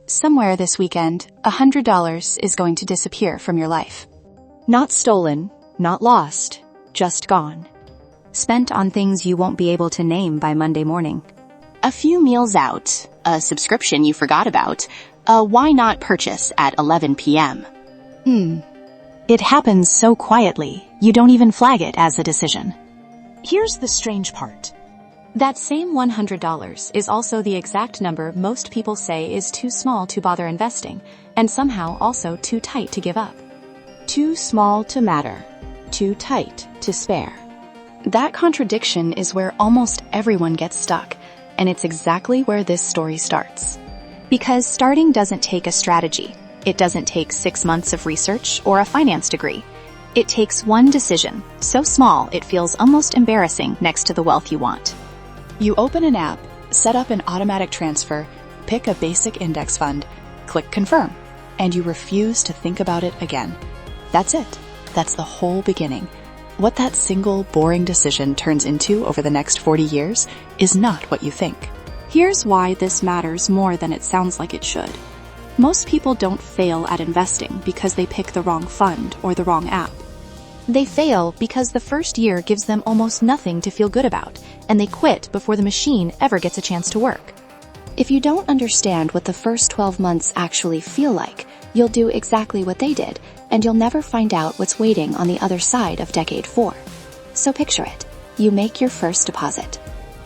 Somewhere this weekend, $100 is going to disappear from your life. Not stolen, not lost, just gone. Spent on things you won't be able to name by Monday morning. A few meals out, a subscription you forgot about, a why not purchase at 11 p.m. It happens so quietly, you don't even flag it as a decision. Here's the strange part. That same $100 is also the exact number most people say is too small to bother investing, and somehow also too tight to give up. Too small to matter, too tight to spare. That contradiction is where almost everyone gets stuck, and it's exactly where this story starts. Because starting doesn't take a strategy. It doesn't take 6 months of research or a finance degree. It takes one decision, so small it feels almost embarrassing next to the wealth you want. You open an app, set up an automatic transfer, pick a basic index fund, click confirm, and you refuse to think about it again. That's it. That's the whole beginning. What that single, boring decision turns into over the next 40 years is not what you think. Here's why this matters more than it sounds like it should. Most people don't fail at investing because they pick the wrong fund or the wrong app. They fail because the first year gives them almost nothing to feel good about, and they quit before the machine ever gets a chance to work. If you don't understand what the first 12 months actually feel like, you'll do exactly what they did, and you'll never find out what's waiting on the other side of decade 4. So picture it. You make your first deposit.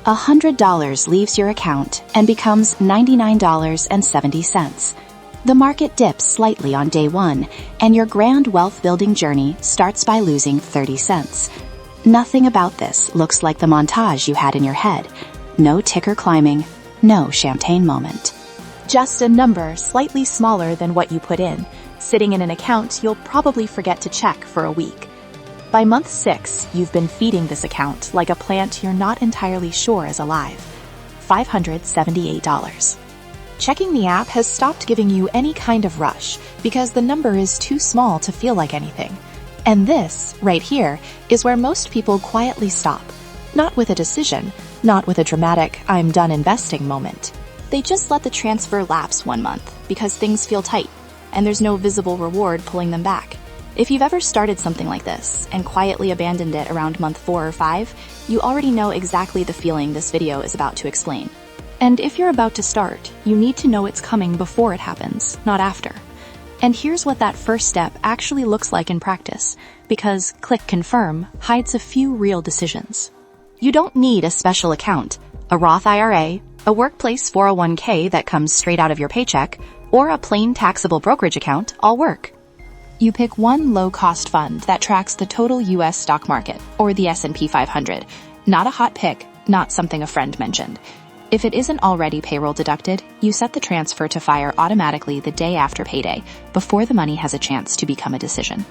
$100 leaves your account and becomes $99.70. The market dips slightly on day 1, and your grand wealth-building journey starts by losing 30 cents. Nothing about this looks like the montage you had in your head. No ticker climbing, no champagne moment. Just a number slightly smaller than what you put in, sitting in an account you'll probably forget to check for a week. By month 6, you've been feeding this account like a plant you're not entirely sure is alive. $578. Checking the app has stopped giving you any kind of rush because the number is too small to feel like anything. And this, right here, is where most people quietly stop. Not with a decision, not with a dramatic "I'm done investing" moment. They just let the transfer lapse 1 month because things feel tight, and there's no visible reward pulling them back. If you've ever started something like this and quietly abandoned it around month 4 or 5, you already know exactly the feeling this video is about to explain. And if you're about to start, you need to know it's coming before it happens, not after. And here's what that first step actually looks like in practice, because click confirm hides a few real decisions. You don't need a special account, a Roth IRA, a workplace 401k that comes straight out of your paycheck, or a plain taxable brokerage account all work. You pick one low-cost fund that tracks the total US stock market, or the S&P 500, not a hot pick, not something a friend mentioned. If it isn't already payroll deducted, you set the transfer to fire automatically the day after payday, before the money has a chance to become a decision.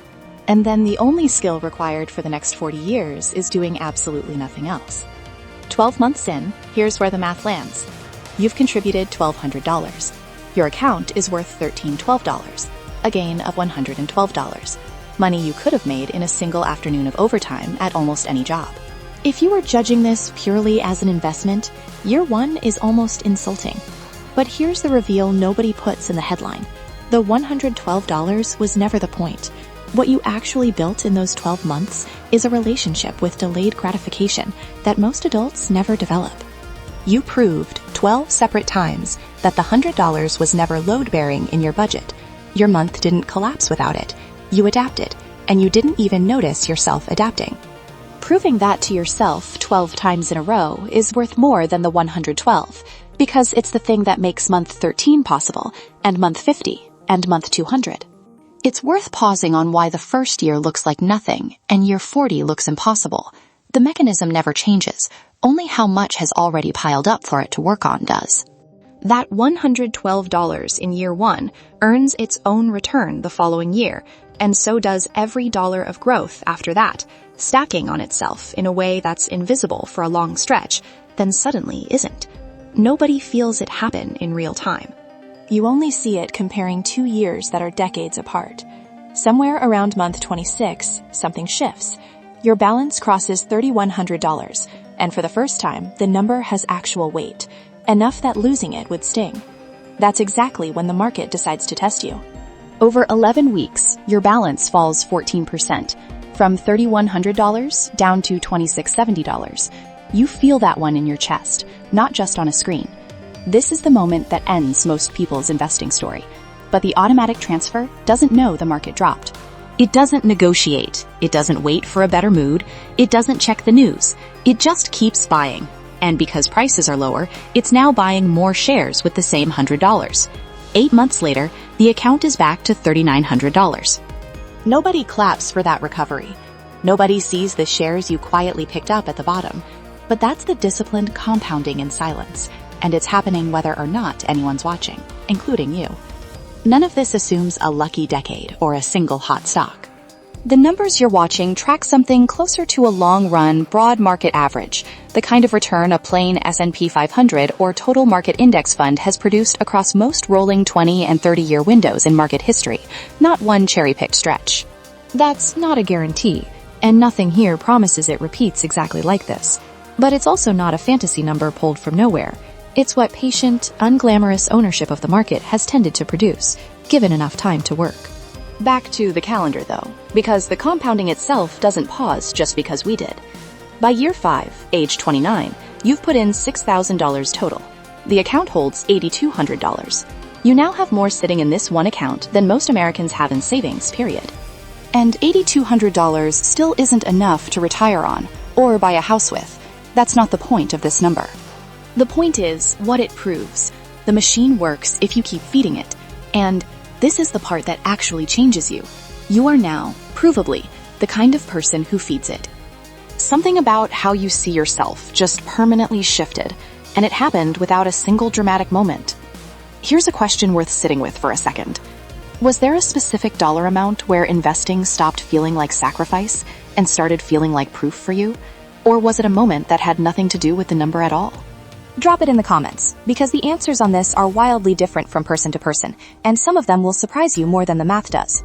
And then the only skill required for the next 40 years is doing absolutely nothing else. 12 months in, here's where the math lands. You've contributed $1,200. Your account is worth $1,312, a gain of $112. Money you could have made in a single afternoon of overtime at almost any job. If you were judging this purely as an investment, year 1 is almost insulting. But here's the reveal nobody puts in the headline. The $112 was never the point. What you actually built in those 12 months is a relationship with delayed gratification that most adults never develop. You proved 12 separate times that the $100 was never load-bearing in your budget. Your month didn't collapse without it. You adapted, and you didn't even notice yourself adapting. Proving that to yourself 12 times in a row is worth more than the $112, because it's the thing that makes month 13 possible, and month 50, and month 200. It's worth pausing on why the first year looks like nothing, and year 40 looks impossible. The mechanism never changes, only how much has already piled up for it to work on does. That $112 in year 1 earns its own return the following year, and so does every dollar of growth after that, stacking on itself in a way that's invisible for a long stretch, then suddenly isn't. Nobody feels it happen in real time. You only see it comparing 2 years that are decades apart. Somewhere around month 26, something shifts. Your balance crosses $3,100, and for the first time, the number has actual weight, enough that losing it would sting. That's exactly when the market decides to test you. Over 11 weeks, your balance falls 14%, from $3,100 down to $2,670. You feel that one in your chest, not just on a screen. This is the moment that ends most people's investing story. But the automatic transfer doesn't know the market dropped. It doesn't negotiate. It doesn't wait for a better mood. It doesn't check the news. It just keeps buying. And because prices are lower, it's now buying more shares with the same $100. 8 months later, the account is back to $3,900. Nobody claps for that recovery. Nobody sees the shares you quietly picked up at the bottom. But that's the disciplined compounding in silence, and it's happening whether or not anyone's watching, including you. None of this assumes a lucky decade or a single hot stock. The numbers you're watching track something closer to a long-run, broad market average, the kind of return a plain S&P 500 or total market index fund has produced across most rolling 20 and 30-year windows in market history, not one cherry-picked stretch. That's not a guarantee, and nothing here promises it repeats exactly like this. But it's also not a fantasy number pulled from nowhere. It's what patient, unglamorous ownership of the market has tended to produce, given enough time to work. Back to the calendar, though, because the compounding itself doesn't pause just because we did. By year 5, age 29, you've put in $6,000 total. The account holds $8,200. You now have more sitting in this one account than most Americans have in savings, period. And $8,200 still isn't enough to retire on, or buy a house with. That's not the point of this number. The point is what it proves. The machine works if you keep feeding it. And this is the part that actually changes you. You are now, provably, the kind of person who feeds it. Something about how you see yourself just permanently shifted, and it happened without a single dramatic moment. Here's a question worth sitting with for a second. Was there a specific dollar amount where investing stopped feeling like sacrifice and started feeling like proof for you? Or was it a moment that had nothing to do with the number at all? Drop it in the comments, because the answers on this are wildly different from person to person, and some of them will surprise you more than the math does.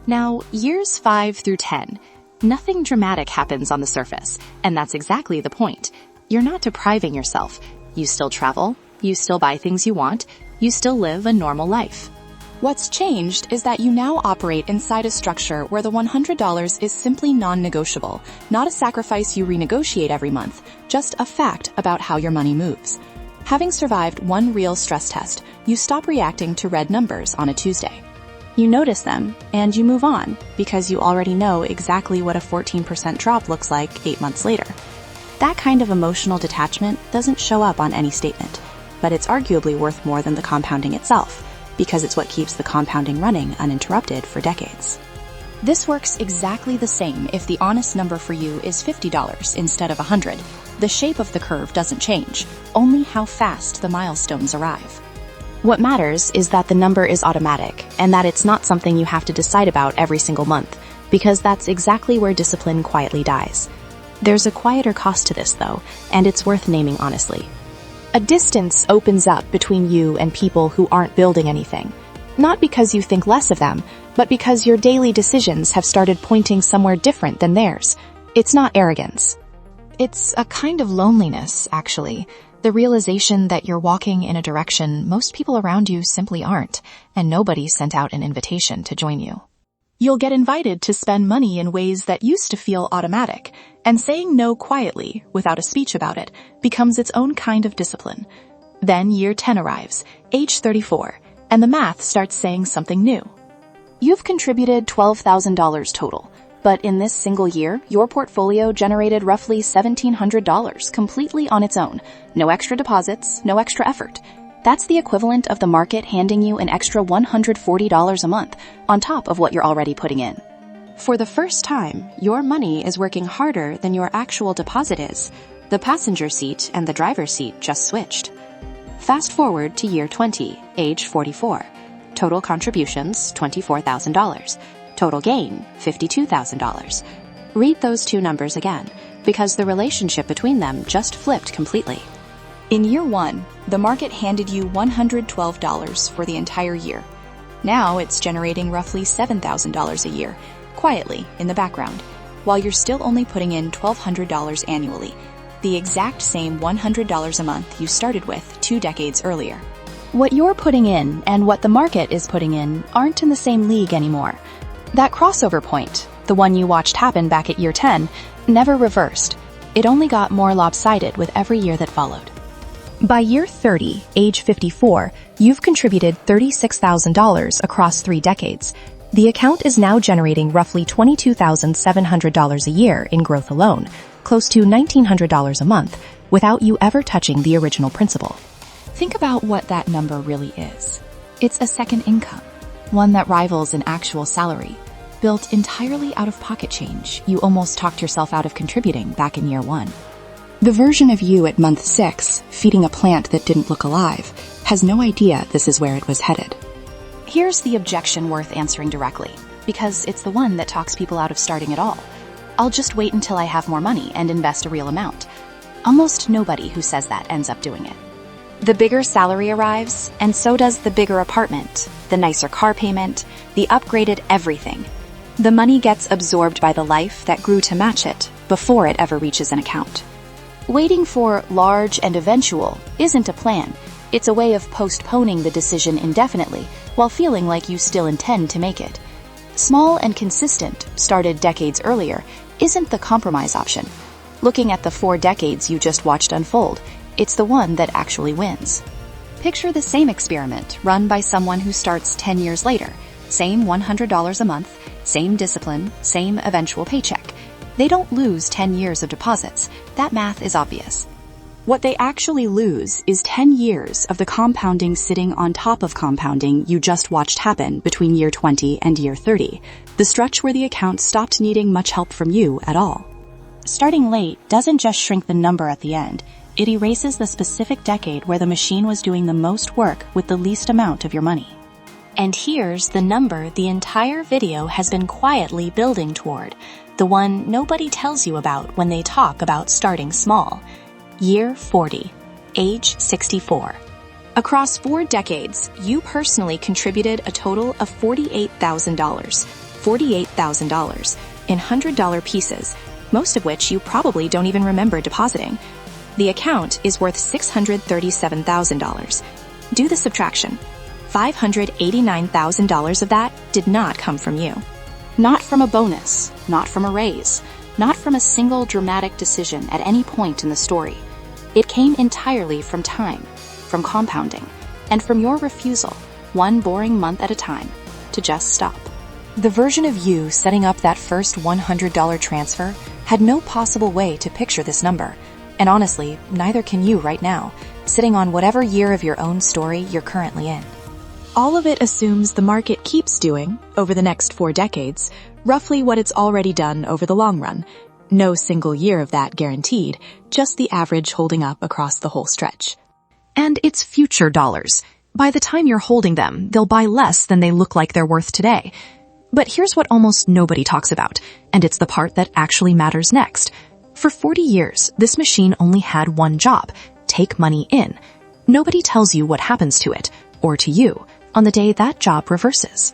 Now, years 5 through 10, nothing dramatic happens on the surface, and that's exactly the point. You're not depriving yourself. You still travel, you still buy things you want, you still live a normal life. What's changed is that you now operate inside a structure where the $100 is simply non-negotiable, not a sacrifice you renegotiate every month, just a fact about how your money moves. Having survived one real stress test, you stop reacting to red numbers on a Tuesday. You notice them, and you move on, because you already know exactly what a 14% drop looks like 8 months later. That kind of emotional detachment doesn't show up on any statement, but it's arguably worth more than the compounding itself, because it's what keeps the compounding running uninterrupted for decades. This works exactly the same if the honest number for you is $50 instead of $100. The shape of the curve doesn't change, only how fast the milestones arrive. What matters is that the number is automatic, and that it's not something you have to decide about every single month, because that's exactly where discipline quietly dies. There's a quieter cost to this, though, and it's worth naming honestly. A distance opens up between you and people who aren't building anything. Not because you think less of them, but because your daily decisions have started pointing somewhere different than theirs. It's not arrogance. It's a kind of loneliness, actually. The realization that you're walking in a direction most people around you simply aren't, and nobody sent out an invitation to join you. You'll get invited to spend money in ways that used to feel automatic, and saying no quietly, without a speech about it, becomes its own kind of discipline. Then year 10 arrives, age 34, and the math starts saying something new. You've contributed $12,000 total, but in this single year, your portfolio generated roughly $1,700 completely on its own. No extra deposits, no extra effort. That's the equivalent of the market handing you an extra $140 a month on top of what you're already putting in. For the first time, your money is working harder than your actual deposit is. The passenger seat and the driver's seat just switched. Fast forward to year 20, age 44. Total contributions, $24,000. Total gain, $52,000. Read those two numbers again, because the relationship between them just flipped completely. In year 1, the market handed you $112 for the entire year. Now it's generating roughly $7,000 a year, quietly in the background, while you're still only putting in $1,200 annually, the exact same $100 a month you started with 2 decades earlier. What you're putting in and what the market is putting in aren't in the same league anymore. That crossover point, the one you watched happen back at year 10, never reversed. It only got more lopsided with every year that followed. By year 30, age 54, you've contributed $36,000 across 3 decades. The account is now generating roughly $22,700 a year in growth alone, close to $1,900 a month, without you ever touching the original principal. Think about what that number really is. It's a second income, one that rivals an actual salary, built entirely out of pocket change you almost talked yourself out of contributing back in year 1. The version of you at month 6, feeding a plant that didn't look alive, has no idea this is where it was headed. Here's the objection worth answering directly, because it's the one that talks people out of starting at all. I'll just wait until I have more money and invest a real amount. Almost nobody who says that ends up doing it. The bigger salary arrives, and so does the bigger apartment, the nicer car payment, the upgraded everything. The money gets absorbed by the life that grew to match it before it ever reaches an account. Waiting for large and eventual isn't a plan. It's a way of postponing the decision indefinitely while feeling like you still intend to make it. Small and consistent, started decades earlier, isn't the compromise option. Looking at the 4 decades you just watched unfold, it's the one that actually wins. Picture the same experiment run by someone who starts 10 years later. Same $100 a month, same discipline, same eventual paycheck. They don't lose 10 years of deposits. That math is obvious. What they actually lose is 10 years of the compounding sitting on top of compounding you just watched happen between year 20 and year 30, the stretch where the account stopped needing much help from you at all. Starting late doesn't just shrink the number at the end. It erases the specific decade where the machine was doing the most work with the least amount of your money. And here's the number the entire video has been quietly building toward, the one nobody tells you about when they talk about starting small. Year 40, age 64. Across 4 decades, you personally contributed a total of $48,000. $48,000 in $100 pieces, most of which you probably don't even remember depositing. The account is worth $637,000. Do the subtraction. $589,000 of that did not come from you. Not from a bonus, not from a raise, not from a single dramatic decision at any point in the story. It came entirely from time, from compounding, and from your refusal, one boring month at a time, to just stop. The version of you setting up that first $100 transfer had no possible way to picture this number. And honestly, neither can you right now, sitting on whatever year of your own story you're currently in. All of it assumes the market keeps doing, over the next 4 decades, roughly what it's already done over the long run. No single year of that guaranteed, just the average holding up across the whole stretch. And it's future dollars. By the time you're holding them, they'll buy less than they look like they're worth today. But here's what almost nobody talks about, and it's the part that actually matters next. For 40 years, this machine only had one job: take money in. Nobody tells you what happens to it, or to you, on the day that job reverses.